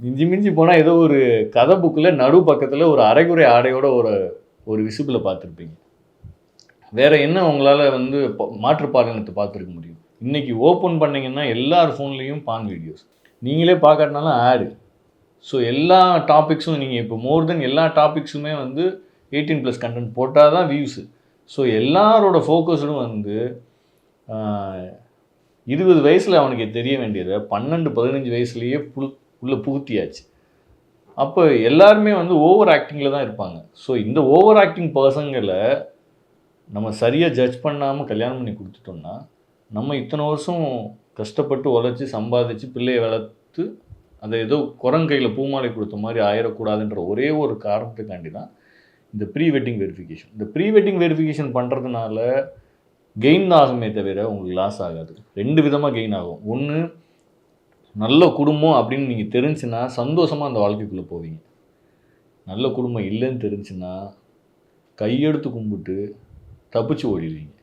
மிஞ்சி மிஞ்சி போனால் ஏதோ ஒரு கதை புக்கில் நடு பக்கத்தில் ஒரு அரைகுறை ஆடையோட ஒரு ஒரு விசிபிளை பார்த்துருப்பீங்க. வேற என்ன உங்களால் வந்து மாற்றுப்பாலினத்தை பார்த்துருக்க முடியும்? இன்றைக்கி ஓப்பன் பண்ணிங்கன்னா எல்லார் ஃபோன்லேயும் பான் வீடியோஸ், நீங்களே பார்க்காட்டினாலும் ஆடு. ஸோ எல்லா டாபிக்ஸும் நீங்கள் இப்போ மோர் தென் எல்லா டாபிக்ஸுமே வந்து 18+ கண்டென்ட் போட்டால் தான் வியூஸு. ஸோ எல்லாரோட ஃபோக்கஸும் வந்து 20 வயசில் அவனுக்கு தெரிய வேண்டியதை 12-15 வயசுலேயே உள்ளே புகுத்தியாச்சு. அப்போ எல்லாருமே வந்து ஓவர் ஆக்டிங்கில் தான் இருப்பாங்க. ஸோ இந்த ஓவர் ஆக்டிங் பர்சங்களை நம்ம சரியாக ஜட்ஜ் பண்ணாமல் கல்யாணம் பண்ணி கொடுத்துட்டோம்னா, நம்ம இத்தனை வருஷம் கஷ்டப்பட்டு உழைச்சி சம்பாதிச்சு பிள்ளையை வளர்த்து அதை ஏதோ குரங்கையில் பூமாலை கொடுத்த மாதிரி ஆயிடக்கூடாதுன்ற ஒரே ஒரு காரணத்துக்காண்டி தான் இந்த ப்ரீ வெட்டிங் வெரிஃபிகேஷன். இந்த ப்ரீ வெட்டிங் வெரிஃபிகேஷன் பண்ணுறதுனால கெயின் ஆகுமே தவிர உங்களுக்கு லாஸ் ஆகாது. 2 விதமாக கெயின் ஆகும். ஒன்று, நல்ல குடும்பம் அப்படின்னு நீங்கள் தெரிஞ்சுன்னா சந்தோஷமாக அந்த வாழ்க்கைக்குள்ளே போவீங்க. நல்ல குடும்பம் இல்லைன்னு தெரிஞ்சுன்னா கையெடுத்து கும்பிட்டு தப்பிச்சு ஓடிடுவீங்க.